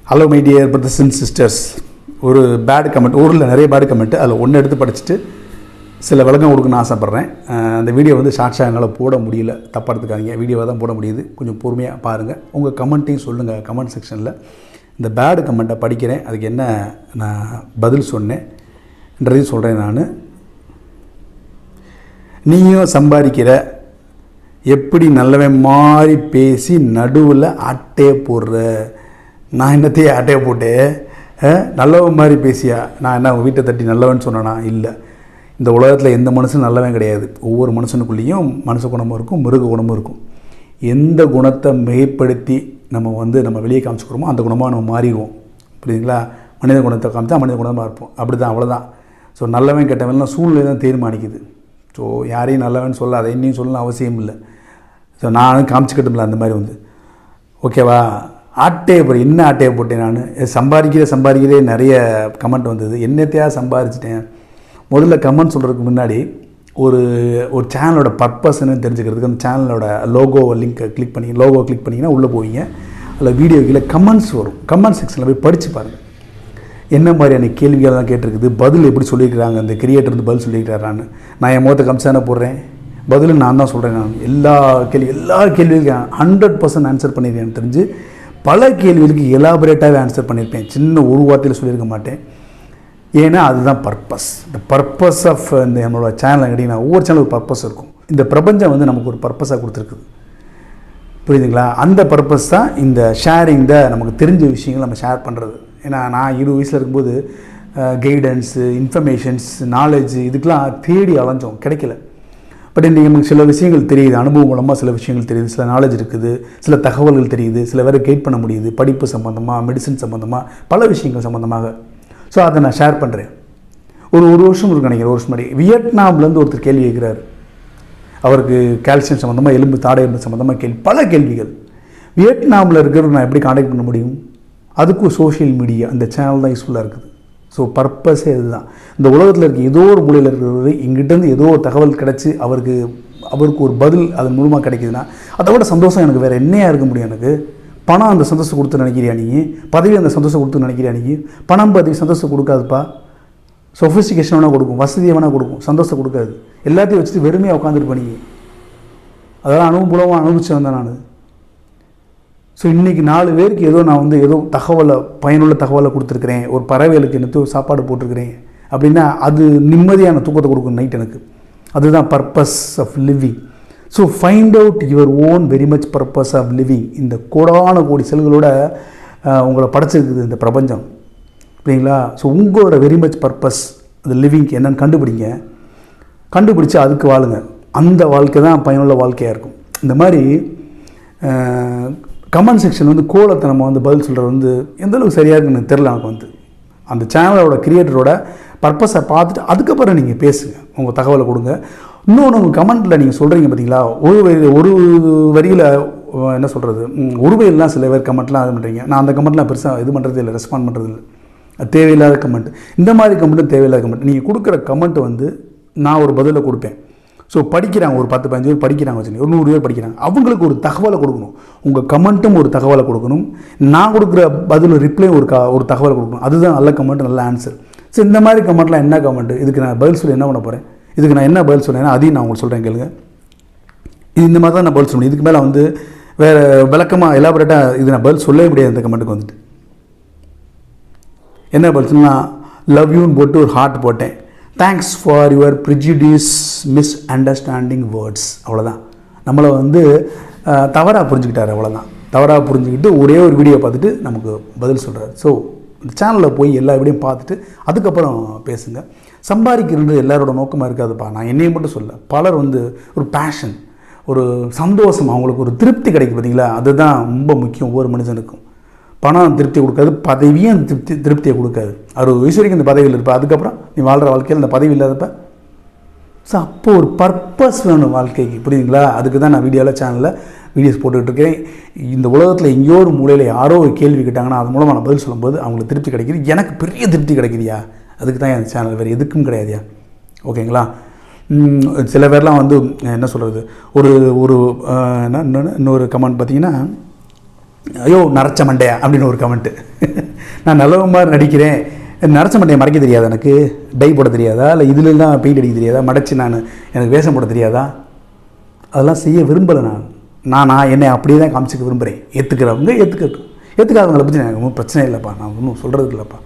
Hello my dear brothers and sisters. ஒரு bad comment, ஊரில் நிறைய பேட் கமெண்ட்டு, அதில் ஒன்று எடுத்து படிச்சுட்டு சில விளக்கம் கொடுக்கணும்னு ஆசைப்பட்றேன். அந்த வீடியோ வந்து ஷார்ட்ஸாக என்னால் போட முடியல, தப்பாக எடுத்துக்காதீங்க. வீடியோவாக தான் போட முடியுது, கொஞ்சம் பொறுமையாக பாருங்கள். உங்கள் கமெண்ட்டையும் சொல்லுங்கள் கமெண்ட் செக்ஷனில். இந்த பேடு கமெண்ட்டை படிக்கிறேன், அதுக்கு என்ன நான் பதில் சொன்னேன்றதையும் சொல்கிறேன். நான் நீயும் சம்பாதிக்கிற, எப்படி நல்லவன் மாதிரி பேசி நடுவில் ஆட்டையை போடுற. நான் என்னத்தையே ஆட்டையை போட்டேன்? நல்லவன் மாதிரி பேசியா? நான் என்ன வீட்டை தட்டி நல்லவன் சொன்னேனா? இல்லை. இந்த உலகத்தில் எந்த மனுஷனும் நல்லவன் கிடையாது. ஒவ்வொரு மனுஷனுக்குள்ளேயும் மனுஷ குணமும் இருக்கும், மிருக குணமும் இருக்கும். எந்த குணத்தை மிகைப்படுத்தி நம்ம வெளியே காமிச்சுக்கிறோமோ அந்த குணமாக நம்ம மாறிடுவோம். புரியுதுங்களா? மனித குணத்தை காமிச்சா மனித குணமாக இருப்போம். அப்படி தான், அவ்வளோதான். ஸோ நல்லவன் கெட்டவன்லாம் சூழ்நிலை தான் தீர்மானிக்குது. ஸோ யாரையும் நல்லவன் சொல்ல, அதை என்னையும் சொல்லணும் அவசியம் இல்லை. ஸோ நானும் காமிச்சிக்கிட்டோம்ல அந்த மாதிரி வந்து, ஓகேவா? ஆட்டையை போட்டு என்ன ஆட்டையை போட்டேன் நான்? சம்பாதிக்கிறே நிறைய கமெண்ட் வந்தது. என்னத்தையாக சம்பாதிச்சிட்டேன்? முதல்ல கமெண்ட் சொல்கிறதுக்கு முன்னாடி ஒரு சேனலோட பர்பஸ்ன்னு தெரிஞ்சுக்கிறதுக்கு அந்த சேனலோட லோகோ கிளிக் பண்ணிங்கன்னா உள்ளே போவீங்க. அதில் வீடியோ கீழே கமெண்ட்ஸ் வரும். கமெண்ட் செக்ஷனில் போய் படித்து பாருங்கள். என்ன மாதிரியான கேள்விகள்லாம் கேட்டிருக்குது, பதில் எப்படி சொல்லியிருக்கிறாங்க, அந்த கிரியேட்டர் வந்து பதில் சொல்லியிருக்கிறாரான்னு. நான் என் முகத்தை கம்சான போடுறேன், பதில் நான் தான் சொல்கிறேன். நான் எல்லா கேள்விகளுக்கும் 100% ஆன்சர் பண்ணியிருக்கேன். எனக்கு தெரிஞ்சு பல கேள்விகளுக்கு எலாபரேட்டாகவே ஆன்சர் பண்ணியிருப்பேன். சின்ன ஒரு வார்த்தையில் சொல்லியிருக்க மாட்டேன். ஏன்னா அதுதான் பர்பஸ். இந்த பர்பஸ் ஆஃப் இந்த நம்மளோட சேனல் கேட்டிங்கன்னா, ஒவ்வொரு சேனல் ஒரு பர்பஸ் இருக்கும். இந்த பிரபஞ்சம் வந்து நமக்கு ஒரு பர்பஸாக கொடுத்துருக்குது. புரியுதுங்களா? அந்த பர்பஸ் தான் இந்த ஷேரிங், நமக்கு தெரிஞ்ச விஷயங்கள் நம்ம ஷேர் பண்ணுறது. ஏன்னா நான் 20 வயசில் இருக்கும்போது கைடன்ஸு, இன்ஃபர்மேஷன்ஸ், நாலேஜ் இதுக்கெலாம் தேடி அலைஞ்சோம், கிடைக்கல. பட் இன்றைக்கி நமக்கு சில விஷயங்கள் தெரியுது, அனுபவம் மூலமாக சில விஷயங்கள் தெரியுது, சில நாலேஜ் இருக்குது, சில தகவல்கள் தெரியுது, சில பேரை கைட் பண்ண முடியுது, படிப்பு சம்மந்தமாக, மெடிசன் சம்மந்தமாக, பல விஷயங்கள் சம்மந்தமாக. ஸோ அதை நான் ஷேர் பண்ணுறேன். ஒரு வருஷம் இருக்கு நினைக்கிறேன், ஒரு வருஷம் முன்னாடி வியட்நாம்லேருந்து ஒருத்தர் கேள்வி கேட்குறாரு. அவருக்கு கால்சியம் சம்மந்தமாக, தாடை எலும்பு சம்மந்தமாக பல கேள்விகள். வியட்நாமில் இருக்கிறவங்க நான் எப்படி காண்டாக்ட் பண்ண முடியும்? அதுக்கும் சோஷியல் மீடியா, அந்த சேனல் தான் யூஸ்ஃபுல்லாக இருக்குது. ஸோ பர்பஸே இதுதான். இந்த உலகத்தில் இருக்க ஏதோ ஒரு மூலையில் இருக்கிறது இங்கிட்டேருந்து ஏதோ ஒரு தகவல் கிடச்சி அவருக்கு ஒரு பதில் அதன் மூலமாக கிடைக்குதுன்னா அதை விட சந்தோஷம் எனக்கு வேறு என்னையாக இருக்க முடியும்? எனக்கு பணம் அந்த சந்தோஷம் கொடுத்து நினைக்கிறியா நீ? பதவி அந்த சந்தோஷம் கொடுத்து நினைக்கிறியா நீ? பணம் பதவி சந்தோஷம் கொடுக்காதுப்பா. சொஃபிஸ்டிகேஷன் வேணால் கொடுக்கும், வசதியை வேணால் கொடுக்கும், சந்தோஷம் கொடுக்காது. எல்லாத்தையும் வச்சுட்டு வெறுமையாக உட்காந்துருப்பேன். நீ அதெல்லாம் அனுபவமாக அனுபவிச்சு வந்தேன் நான். ஸோ இன்றைக்கி 4 பேருக்கு நான் வந்து பயனுள்ள தகவலை கொடுத்துருக்குறேன். ஒரு பறவைகளுக்கு எனக்கு சாப்பாடு போட்டிருக்கிறேன் அப்படின்னா அது நிம்மதியான தூக்கத்தை கொடுக்கும் நைட் எனக்கு. அதுதான் purpose of living. So find out your own very much purpose of living. இந்த கோடி செல்களோட உங்களை படைச்சிருக்குது இந்த பிரபஞ்சம், சரிங்களா? ஸோ உங்களோட வெரி மச் பர்பஸ் அந்த லிவிங்க்கு என்னென்னு கண்டுபிடிச்சி அதுக்கு வாழுங்க. அந்த வாழ்க்கை தான் பயனுள்ள வாழ்க்கையாக இருக்கும். இந்த மாதிரி கமெண்ட் செக்ஷன் வந்து கோலத்தை நம்ம வந்து பதில் சொல்கிறது வந்து எந்தளவுக்கு சரியாக இருக்குன்னு எனக்கு தெரில. எனக்கு வந்து அந்த சேனலோட கிரியேட்டரோட பர்பஸை பார்த்துட்டு அதுக்கப்புறம் நீங்கள் பேசுங்க, உங்கள் தகவலை கொடுங்க. இன்னொன்று, உங்கள் கமெண்ட்டில் நீங்கள் சொல்கிறீங்க பார்த்தீங்களா, ஒரு வரியில் என்ன சொல்கிறது, ஒரு வரியிலாம் சில பேர் கமெண்ட்லாம் இது பண்ணுறீங்க. நான் அந்த கமெண்ட்லாம் பெருசாக இது பண்ணுறது இல்லை, ரெஸ்பாண்ட் பண்ணுறது இல்லை. அது தேவையில்லாத கமெண்ட். இந்த மாதிரி கமெண்ட்டும் தேவையில்லாத கமெண்ட். நீங்கள் கொடுக்குற கமெண்ட் வந்து நான் ஒரு பதிலை கொடுப்பேன். ஸோ படிக்கிறாங்க, ஒரு 10-15 பேர் படிக்கிறாங்க வச்சுக்கோங்க, ஒரு 100 பேர் படிக்கிறாங்க. அவங்களுக்கு ஒரு தகவலை கொடுக்கணும். உங்கள் கமெண்ட்டும் ஒரு தகவலை கொடுக்கணும், நான் கொடுக்குற பதில் ரிப்ளையும் ஒரு தகவலை கொடுக்கணும். அதுதான் நல்ல கமெண்ட், நல்ல ஆன்சர். ஸோ இந்த மாதிரி கமெண்ட்லாம் என்ன கமெண்ட், இதுக்கு நான் பதில் சொல்லி என்ன பண்ண போகிறேன், இதுக்கு நான் என்ன பதில் சொல்கிறேன்னா அதையும் நான் உங்களுக்கு சொல்கிறேன் கேளுங்க. இந்த மாதிரி தான் நான் பதில் சொல்லணும். இதுக்கு மேலே வந்து வேறு விளக்கமாக எலாபரேட்டாக இது நான் பதில் சொல்லவே முடியாது. இந்த கமெண்ட்டுக்கு வந்துட்டு என்ன பதில் சொன்னால், லவ் யூன்னு போட்டு ஒரு ஹார்ட் போட்டேன். Thanks for your prejudice misunderstanding words. அவ்வளோதான். நம்மளை வந்து தவறாக புரிஞ்சுக்கிட்டார். அவ்வளோதான். தவறாக புரிஞ்சுக்கிட்டு ஒரே ஒரு வீடியோ பார்த்துட்டு நமக்கு பதில் சொல்கிறார். ஸோ இந்த சேனலில் போய் எல்லா வீடியோயும் பார்த்துட்டு அதுக்கப்புறம் பேசுங்க. சம்பாதிக்கிறது எல்லாரோட நோக்கமாக இருக்காதுப்பா. நான் என்னையும் மட்டும் சொல்ல, பலர் வந்து ஒரு பேஷன், ஒரு சந்தோஷம், அவங்களுக்கு ஒரு திருப்தி கிடைக்கும் பார்த்தீங்களா, அதுதான் ரொம்ப முக்கியம் ஒவ்வொரு மனுஷனுக்கும். பணம் திருப்தி கொடுக்காது, பதவியும் திருப்தியை கொடுக்காது. 60 வயசு வரைக்கும் இந்த பதவியில் இருப்பேன், அதுக்கப்புறம் நீ வாழ்கிற வாழ்க்கையில் இந்த பதவி இல்லாதப்ப. ஸோ அப்போது ஒரு பர்பஸ் வேணும் வாழ்க்கைக்கு, புரியுதுங்களா? அதுக்கு தான் நான் சேனலில் வீடியோஸ் போட்டுக்கிட்டு இருக்கேன். இந்த உலகத்தில் எங்கேயோ ஒரு மூலையில் யாரோ ஒரு கேள்வி கேட்டாங்கன்னா அது மூலமாக நான் பதில் சொல்லும்போது அவங்களுக்கு திருப்தி கிடைக்கிது, எனக்கு பெரிய திருப்தி கிடைக்குதியா. அதுக்கு தான் என் சேனல், வேறு எதுக்கும் கிடையாதுயா. ஓகேங்களா? சில பேர்லாம் வந்து என்ன சொல்கிறது, இன்னொரு கமெண்ட் பார்த்தீங்கன்னா, ஐயோ நரைச்ச மண்டையா அப்படின்னு ஒரு கமெண்ட்டு. நான் நல்லவன் மாதிரி நடிக்கிறேன், நரைச்ச மண்டையை மறைக்க தெரியாதா, எனக்கு டை போட தெரியாதா, இல்லை இதுலாம் பெயிண்ட் அடிக்க தெரியாதா, மடைச்சி எனக்கு வேஷம் போட தெரியாதா, அதெல்லாம் செய்ய விரும்பலை. நான் என்னை அப்படியே தான் காமிச்சிக்க விரும்புகிறேன். ஏற்றுக்கிறவங்க ஏற்றுக்கட்டும், ஏற்றுக்காதவங்களை பற்றி எனக்கு ஒன்றும் பிரச்சனை இல்லைப்பா, நான் ஒன்றும் சொல்கிறதுக்கு இல்லைப்பா.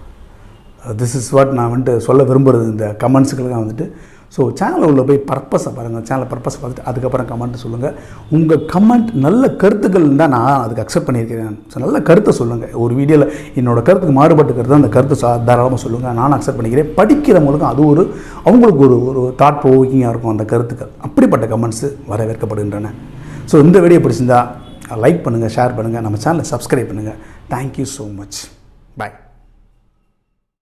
திஸ் இஸ் வாட் நான் வந்துட்டு சொல்ல விரும்புகிறது இந்த கமெண்ட்ஸுக்கெல்லாம் வந்துட்டு. ஸோ சேனலில் உள்ள போய் பர்பஸை பாருங்கள், சேனல் பர்பஸை பார்த்துட்டு அதுக்கப்புறம் கமெண்ட்டு சொல்லுங்கள். உங்கள் கமெண்ட் நல்ல கருத்துக்கள் தான் நான் அதுக்கு அக்செப்ட் பண்ணியிருக்கிறேன். ஸோ நல்ல கருத்தை சொல்லுங்கள். ஒரு வீடியோவில் என்னோடய கருத்துக்கு மாறுபட்டு கருத்து அந்த கருத்தை தாராளமாக சொல்லுங்கள், நானும் அக்செப்ட் பண்ணிக்கிறேன். படிக்கிறவங்களுக்கும் அது அவங்களுக்கு ஒரு தாட் ப்ரோவோக்கிங்காக இருக்கும் அந்த கருத்துக்கள். அப்படிப்பட்ட கமெண்ட்ஸு வரவேற்கப்படுகின்றன. ஸோ இந்த வீடியோ பிடிச்சிருந்தா லைக் பண்ணுங்கள், ஷேர் பண்ணுங்கள், நம்ம சேனலை சப்ஸ்கிரைப் பண்ணுங்கள். Thank you so much. பாய்.